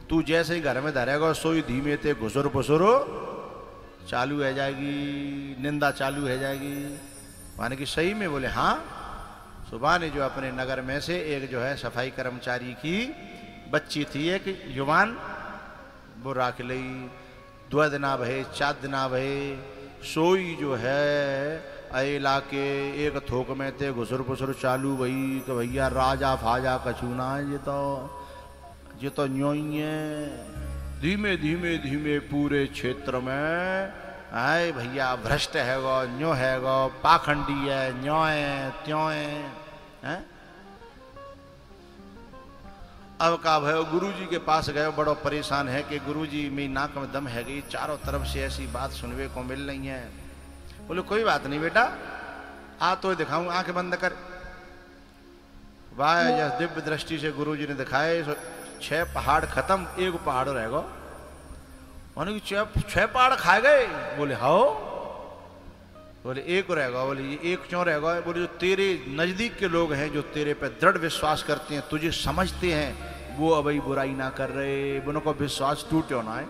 तू जैसे ही घर में धरेगा सोई धीमे ते घुसुर पुसुर चालू है जाएगी, निंदा चालू है जाएगी। माने कि सही में? बोले हाँ। सुबह ने जो अपने नगर में से एक जो है सफाई कर्मचारी की बच्ची थी एक युवान, वो राख लई 2 दिना भये 4 दिना भये, सोई जो है अला के एक थोक में थे घुसुर पुसुर चालू भई कि भैया राजा फाजा कछूना ये तो न्यो ही है। धीमे धीमे पूरे क्षेत्र में आए भैया भ्रष्ट है गो, न्यो है गो, पाखंडी है, न्यो है त्यों है। अब का भयो गुरुजी के पास गए, बड़ो परेशान है कि गुरुजी मेरी नाक में दम है गई, चारों तरफ से ऐसी बात सुनने को मिल रही है। बोले कोई बात नहीं बेटा, आ तो दिखाऊं, आंखें बंद कर। वाह यह दिव्य दृष्टि से गुरुजी ने दिखाए, 6 पहाड़ खत्म, 1 पहाड़ रहेगा। मानो कि 6 पहाड़ खा गए? बोले हाँ। बोले 1 रहेगा। बोले ये 1 क्यों रहेगा? बोले जो तेरे नजदीक के लोग हैं, जो तेरे पे दृढ़ विश्वास करते हैं, तुझे समझते हैं, वो अभी बुराई ना कर रहे, उनको विश्वास टूटे ना है।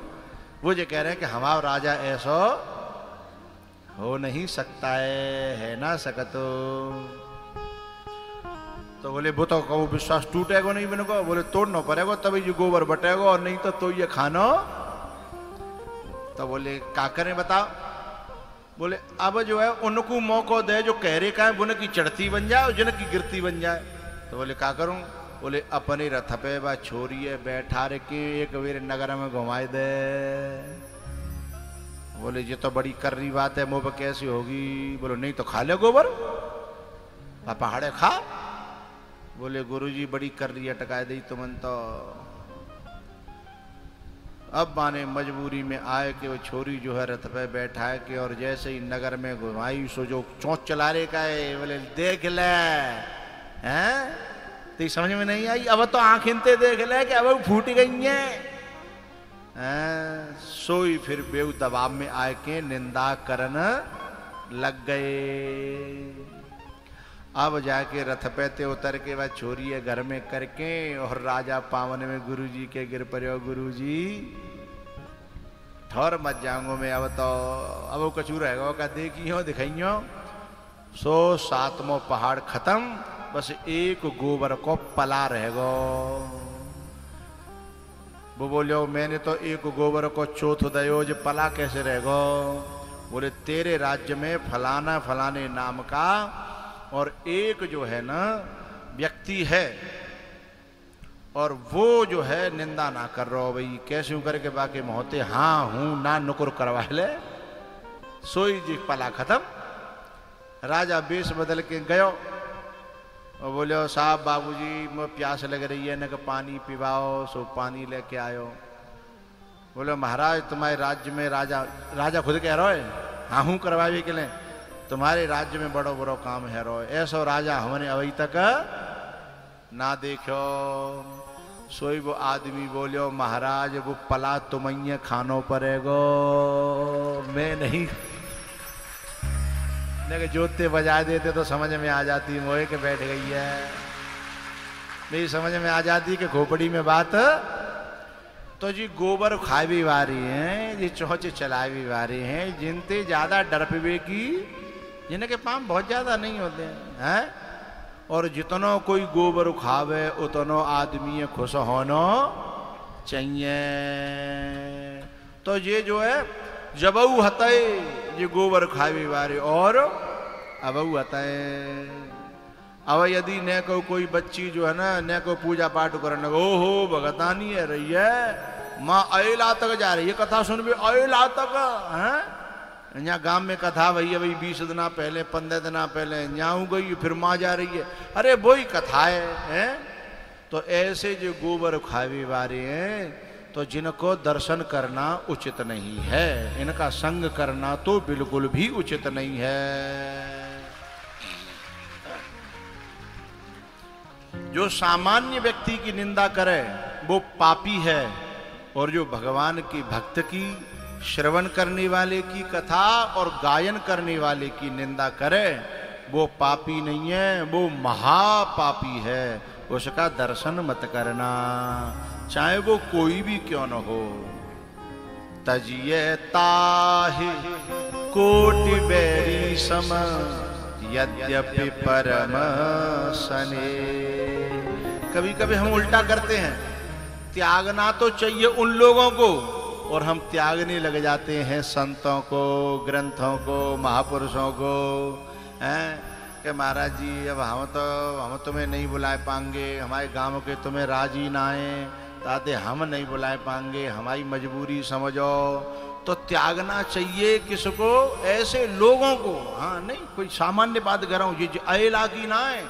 वो जो कह रहे हैं कि हमारा राजा ऐसा हो नहीं सकता है ना सकतो। तो बोले वो तो कहो विश्वास टूटेगा नहीं बिन को, बोले तोड़ना पड़ेगा तभी जो गोबर बटेगा, और नहीं तो ये खानो। तो बोले का करें बताओ? बोले अब जो है उनको मौका दे, जो कह रहे का है उनकी चढ़ती बन जाए और जिनकी गिरती बन जाए। तो बोले का करूं? बोले अपने रथ पे बा छोरिए बैठा रे के एक वीर नगर में घुमाए दे। बोले ये तो बड़ी कर्री बात है, मुंह पे कैसी होगी? बोलो नहीं तो खा ले गोबर, पहाड़े खा। बोले गुरुजी बड़ी कर रही अटकाए दी तुमन तो। अब माने मजबूरी में आए कि वो छोरी जो है रथ पे बैठा है कि और जैसे ही नगर में घुमाई सो जो चौंच चला रे का है, बोले देख ले हैं, तो समझ में नहीं आई। अब तो आंखें ते देख ले कि अब फूट गई हैं। सोई फिर बेउ दबाव में आए के निंदा करन लग गए। अब जाके रथ पे ते उतर के वह छोरी है घर में करके और राजा पावन में गुरुजी के गिर पड़े। गुरुजी ठौर मत जाऊंगो मैं अब तो, अब वो कचू रहेगा का देखियो दिखाइयो। सो 7वां पहाड़ खत्म, बस एक गोबर को पला रहेगो। वो बोलियो मैंने तो एक गोबर को चौथ दयो जो पला कैसे रहेगो। बोले तेरे राज्य में फलाना फलाने नाम का और एक जो है ना व्यक्ति है और वो जो है निंदा ना कर रहा हो भाई कैसे करके बाकी मोहते हाँ हूं ना नुकुर करवा ले। सोई जी पला खत्म। राजा बेस बदल के गयो और बोले साहब बाबूजी मैं प्यास लग रही है न कि पानी पिवाओ। सो पानी लेके आयो। बोले महाराज तुम्हारे राज्य में राजा खुद कह रहा है हाँ हूं करवावे के लिए तुम्हारे राज्य में बड़ो बड़ो काम है रो। ऐसो राजा हमने अभी तक ना देखो। सोई वो आदमी बोलियो महाराज वो पला तुम्हें खानो पड़ेगो मैं नहीं। जोते बजा देते तो समझ में आ जाती मोए के बैठ गई है। मेरी समझ में आ जाती कि खोपड़ी में बात। तो जी गोबर खाए भी वारी हैं, जी चौचे चलाए भी वारी हैं, जिनते ज्यादा डर पे की जिनके पाम बहुत ज्यादा नहीं होते हैं। और जितनो कोई गोबर खावे उतनो आदमी खुश होनो चाहिए। तो ये जो है जबऊ हतए ये गोबर खावे वारे और अबऊ हतए। अब यदि न को कोई बच्ची जो है ना न को पूजा पाठ करने ओहो भगतानी है रही है माँ अयला तक जा रही है कथा सुन भी अयला तक है। यहाँ गांव में कथा भैया भाई 20 दिन पहले 15 दिन पहले यहाँ गई फिर माँ जा रही है। अरे वही कथा है। तो ऐसे जो गोबर खावे वाले हैं तो जिनको दर्शन करना उचित नहीं है, इनका संग करना तो बिल्कुल भी उचित नहीं है। जो सामान्य व्यक्ति की निंदा करे वो पापी है और जो भगवान की भक्त की श्रवण करने वाले की कथा और गायन करने वाले की निंदा करे वो पापी नहीं है, वो महापापी है। उसका दर्शन मत करना चाहे वो कोई भी क्यों न हो। तजिए ताहि कोटि बैरी सम यद्यपि परम सने। कभी कभी हम उल्टा करते हैं, त्यागना तो चाहिए उन लोगों को और हम त्यागने लग जाते हैं संतों को, ग्रंथों को, महापुरुषों को। हैं कि महाराज जी अब हम तुम्हें नहीं बुला पाएंगे, हमारे गांव के तुम्हें राजी ना आए ताते हम नहीं बुला पाएंगे, हमारी मजबूरी समझो। तो त्यागना चाहिए किसको? ऐसे लोगों को। हाँ नहीं कोई सामान्य बात कर रहा हूँ, ये अयला की ना है,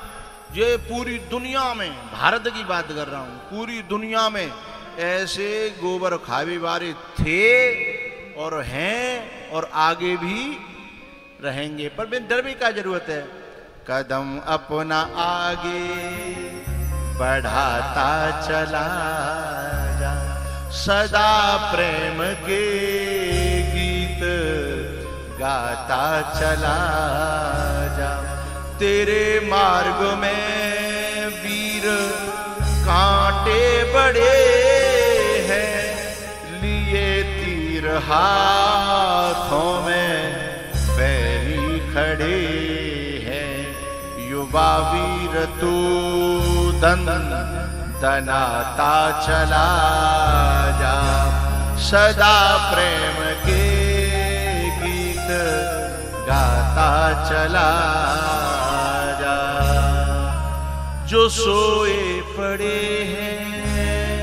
ये पूरी दुनिया में भारत की बात कर रहा हूँ। पूरी दुनिया में ऐसे गोबर खावे वाले थे और हैं और आगे भी रहेंगे। पर बिन डर भी क्या जरूरत है। कदम अपना आगे बढ़ाता चला जा, सदा प्रेम के गीत गाता चला जा। तेरे मार्ग में वीर कांटे बड़े हैं, लिए तीर हाथों में बैरी खड़े हैं। युवा वीर तू दन दनाता चला जा, सदा प्रेम के गीत गाता चला जा। जो सोए पड़े हैं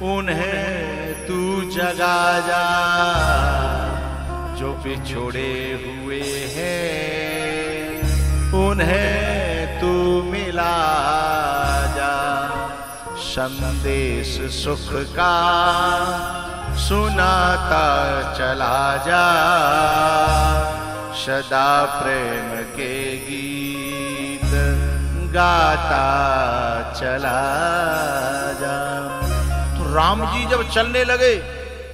उन्हें तू जगा जा, जो बिछोड़े हुए हैं उन्हें तू मिला संदेश सुख का सुनाता चला जा, सदा प्रेम के गीत गाता चला जा। तो राम जी जब चलने लगे,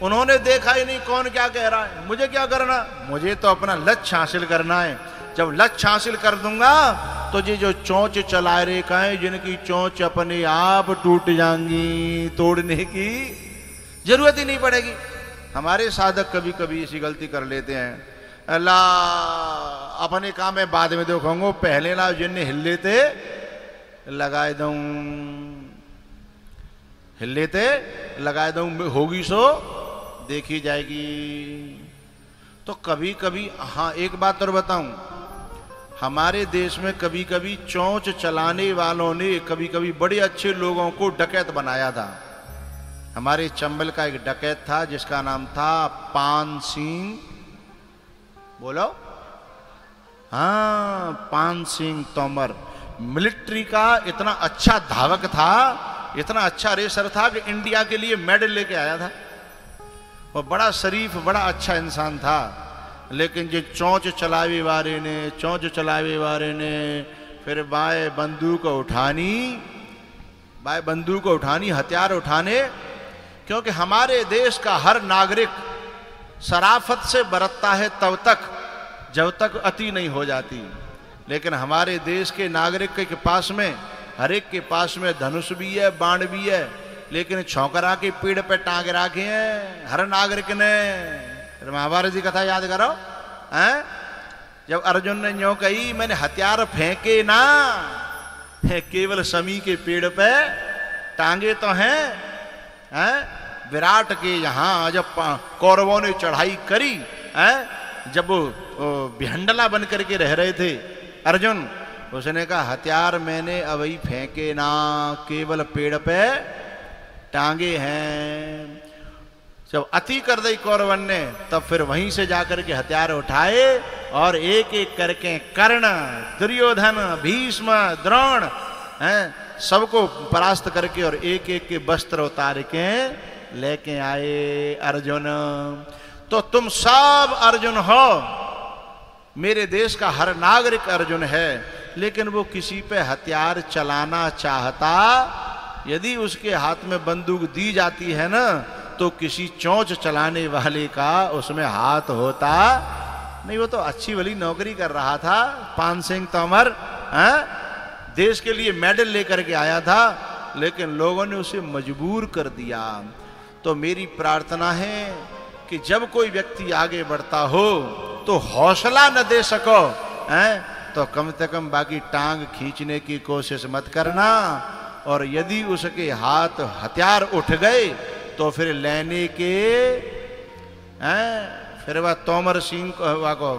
उन्होंने देखा ही नहीं कौन क्या कह रहा है, मुझे क्या करना, मुझे तो अपना लक्ष्य हासिल करना है। जब लक्ष्य हासिल कर दूंगा तो ये जो चोंच चला रेखा है, जिनकी चोंच अपने आप टूट जाएंगी, तोड़ने की जरूरत ही नहीं पड़ेगी। हमारे साधक कभी कभी ऐसी गलती कर लेते हैं, अल्लाह अपने काम में बाद में देखूंगा, पहले ना जिन्हें हिल लेते लगाए दूं, हिल लेते लगाए दूं, होगी सो देखी जाएगी। तो कभी कभी, हाँ एक बात और बताऊं, हमारे देश में कभी कभी चोंच चलाने वालों ने कभी कभी बड़े अच्छे लोगों को डकैत बनाया था। हमारे चंबल का एक डकैत था जिसका नाम था पान सिंह, बोलो, हाँ पान सिंह तोमर। मिलिट्री का इतना अच्छा धावक था, इतना अच्छा रेसर था कि इंडिया के लिए मेडल लेके आया था। और बड़ा शरीफ, बड़ा अच्छा इंसान था। लेकिन जो चोंच चलावे वाले ने फिर बाएं बंदूक उठानी, हथियार उठाने, क्योंकि हमारे देश का हर नागरिक शराफत से बरतता है तब तक जब तक अति नहीं हो जाती। लेकिन हमारे देश के नागरिक के पास में, हर एक के पास में धनुष भी है, बाण भी है, लेकिन छोकरा के पेड़ पे टांगे रखे हैं हर नागरिक ने। महाभारत की कथा याद करो, हैं? जब अर्जुन ने यूं कही, मैंने हथियार फेंके ना, केवल समी के पेड़ पे टांगे तो हैं? विराट के यहाँ जब कौरवों ने चढ़ाई करी, जब वो भिहंडला बन करके रह रहे थे अर्जुन, उसने कहा हथियार मैंने अभी फेंके ना, केवल पेड़ पे टांगे हैं। जब अति कर दी कौरवन ने, तब फिर वहीं से जाकर के हथियार उठाए और एक एक करके कर्ण, दुर्योधन, भीष्म, द्रोण, सबको परास्त करके और एक एक के वस्त्र उतार के लेके आए अर्जुन। तो तुम सब अर्जुन हो, मेरे देश का हर नागरिक अर्जुन है। लेकिन वो किसी पे हथियार चलाना चाहता, यदि उसके हाथ में बंदूक दी जाती है ना, तो किसी चोंच चलाने वाले का उसमें हाथ होता नहीं। वो तो अच्छी वाली नौकरी कर रहा था, पान सिंह तोमर, देश के लिए मेडल लेकर के आया था, लेकिन लोगों ने उसे मजबूर कर दिया। तो मेरी प्रार्थना है कि जब कोई व्यक्ति आगे बढ़ता हो तो हौसला न दे सको, तो कम से कम बाकी टांग खींचने की कोशिश मत करना। और यदि उसके हाथ हथियार उठ गए तो फिर लेने के, फिर वह तोमर सिंह को,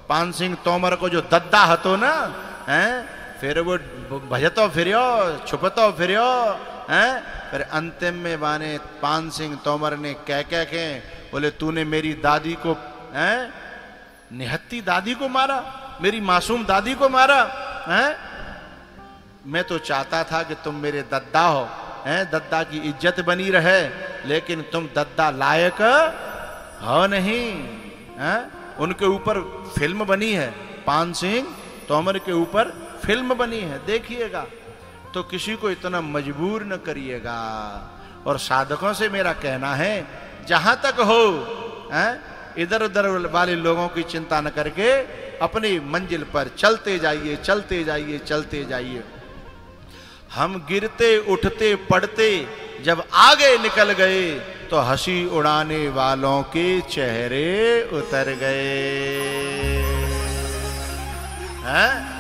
पान सिंह तोमर को जो दद्दा हतो ना, फिर वो भजतो फिरो, छुपतो फिरो, फिर अंतिम में बाने पान सिंह तोमर ने कह के बोले, तूने मेरी दादी को, निहत्ती दादी को मारा, मेरी मासूम दादी को मारा, मैं तो चाहता था कि तुम मेरे दद्दा हो, दद्दा की इज्जत बनी रहे, लेकिन तुम दद्दा लायक हो नहीं। उनके ऊपर फिल्म बनी है, पान सिंह तोमर के ऊपर फिल्म बनी है, देखिएगा। तो किसी को इतना मजबूर न करिएगा। और साधकों से मेरा कहना है, जहां तक हो इधर उधर वाले लोगों की चिंता न करके अपनी मंजिल पर चलते जाइए, चलते जाइए, चलते जाइए। हम गिरते उठते पड़ते जब आगे निकल गए तो हंसी उड़ाने वालों के चेहरे उतर गए, हैं?